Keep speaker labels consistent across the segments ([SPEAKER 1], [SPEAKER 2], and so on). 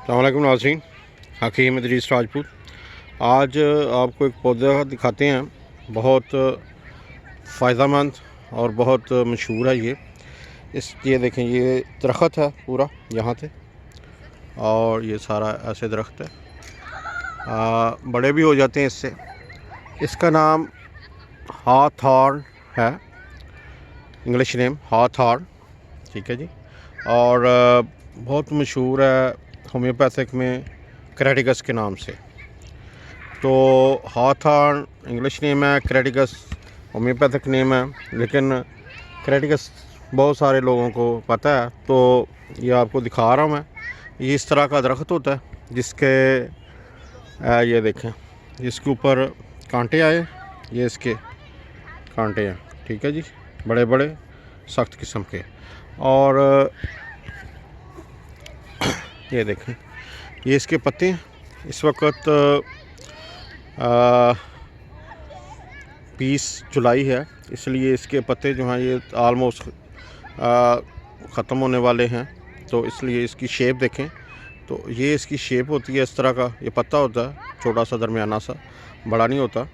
[SPEAKER 1] अस्सलाम वालेकुम नाज़रीन, हकीम इदरीस राजपूत। आज आपको एक पौधा दिखाते हैं, बहुत फ़ायदेमंद और बहुत मशहूर है ये देखें, ये दरख्त है पूरा यहाँ से, और ये सारा ऐसे दरख्त है। बड़े भी हो जाते हैं इससे। इसका नाम हॉथॉर्न है, इंग्लिश नेम हॉथॉर्न, ठीक है जी। और बहुत मशहूर है होम्योपैथिक में क्रेडिगस के नाम से। तो हॉथॉर्न इंग्लिश नेम है, क्रेडिगस होम्योपैथिक नेम है, लेकिन क्रेडिगस बहुत सारे लोगों को पता है, तो ये आपको दिखा रहा हूँ मैं। ये इस तरह का दरख्त होता है जिसके ये देखें, जिसके ऊपर कांटे आए, ये इसके कांटे हैं, ठीक है जी, बड़े बड़े सख्त किस्म के। और ये देखें, ये इसके पत्ते हैं। इस वक्त 20 जुलाई है, इसलिए इसके पत्ते जो हैं ये आलमोस्ट ख़त्म होने वाले हैं। तो इसलिए इसकी शेप देखें, तो ये इसकी शेप होती है, इस तरह का ये पत्ता होता है, छोटा सा दरमियाना सा, बड़ा नहीं होता।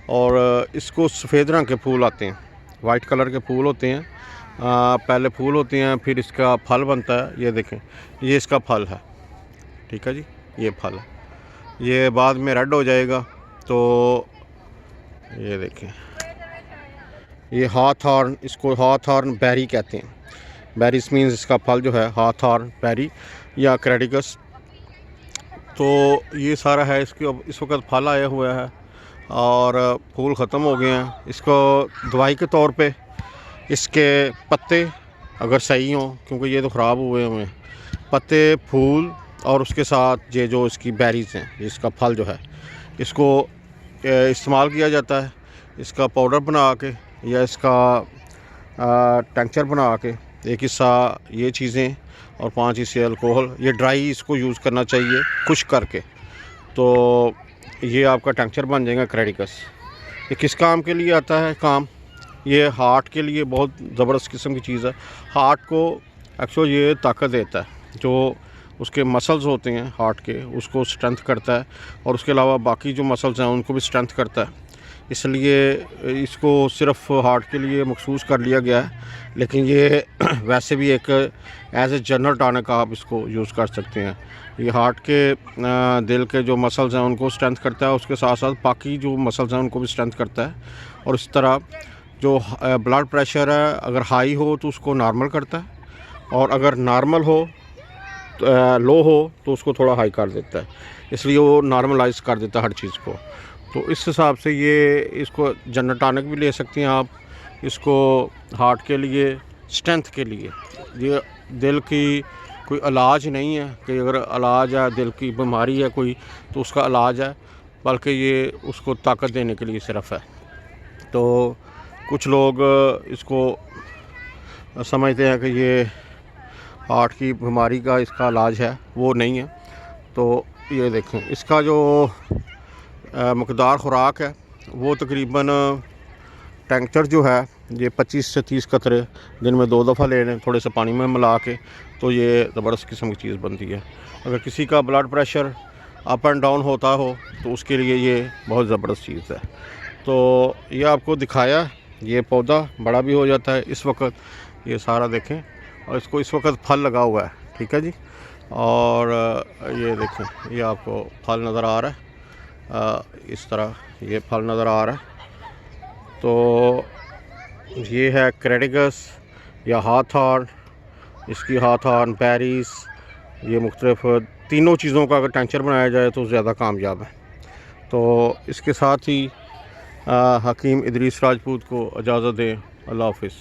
[SPEAKER 1] और इसको सफ़ेद रंग के फूल आते हैं, वाइट कलर के फूल होते हैं। पहले फूल होते हैं, फिर इसका फल बनता है। ये देखें, ये इसका फल है, ठीक है जी, ये फल है। ये बाद में रेड हो जाएगा। तो ये देखें, ये हॉथॉर्न, इसको हॉथॉर्न बेरी कहते हैं। बेरीज मीन्स इसका फल जो है हॉथॉर्न बेरी या क्रेडिगस। तो ये सारा है। इसके इस वक्त फल आया हुआ है और फूल ख़त्म हो गए हैं। इसको दवाई के तौर पे इसके पत्ते अगर सही हों, क्योंकि ये तो ख़राब हुए हैं, पत्ते, फूल और उसके साथ ये जो इसकी बेरीज़ हैं, इसका फल जो है, इसको इस्तेमाल किया जाता है। इसका पाउडर बना के या इसका टेंचर बना के, एक हिस्सा ये चीज़ें और 5 हिस्से अल्कोहल, ये ड्राई इसको यूज़ करना चाहिए खुश्क करके। तो ये आपका टेंचर बन जाएगा क्रेडिगस। ये किस काम के लिए आता है काम? ये हार्ट के लिए बहुत ज़बरदस्त किस्म की चीज़ है। हार्ट को एक्चुअली ये ताकत देता है, जो उसके मसल्स होते हैं हार्ट के, उसको स्ट्रेंथ करता है, और उसके अलावा बाकी जो मसल्स हैं उनको भी स्ट्रेंथ करता है। इसलिए इसको सिर्फ हार्ट के लिए मखसूस कर लिया गया है, लेकिन ये वैसे भी एक एज ए जनरल टॉनिक आप इसको यूज़ कर सकते हैं। ये हार्ट के दिल के जो मसल्स हैं उनको स्ट्रेंथ करता है, उसके साथ साथ बाकी जो मसल्स हैं उनको भी स्ट्रेंथ करता है। और इस तरह जो ब्लड प्रेशर है, अगर हाई हो तो उसको नॉर्मल करता है, और अगर नॉर्मल हो लो हो तो उसको थोड़ा हाई कर देता है। इसलिए वो नॉर्मलाइज कर देता है हर चीज़ को। तो इस हिसाब से ये इसको जनरल टॉनिक भी ले सकती हैं आप, इसको हार्ट के लिए, स्ट्रेंथ के लिए। ये दिल की कोई इलाज नहीं है कि अगर इलाज है, दिल की बीमारी है कोई, तो उसका इलाज है, बल्कि ये उसको ताकत देने के लिए सिर्फ है। तो कुछ लोग इसको समझते हैं कि ये हार्ट की बीमारी का इसका इलाज है, वो नहीं है। तो ये देखें, इसका जो मकदार खुराक है वो तकरीबन टेंचर जो है ये 25 से 30 कतरे दिन में 2 दफ़ा ले लें, थोड़े से पानी में मिला के, तो ये ज़बरदस्त किस्म की चीज़ बनती है। अगर किसी का blood pressure up and down होता हो तो उसके लिए ये बहुत ज़बरदस्त चीज़ है। तो ये आपको दिखाया, ये पौधा बड़ा भी हो जाता है। इस वक्त ये सारा देखें, और इसको इस वक्त फल लगा हुआ है, ठीक है जी। और ये देखें, ये आपको फल नज़र आ रहा है, इस तरह ये फल नज़र आ रहा है। तो ये है क्रेडिगस या हॉथॉर्न, इसकी हॉथॉर्न बेरीज़, ये मुख्तलिफ तीनों चीज़ों का अगर टेंचर बनाया जाए तो ज़्यादा कामयाब है। तो इसके साथ ही हकीम इदरीस राजपूत को इजाज़त दें। अल्लाह हाफ़िज़।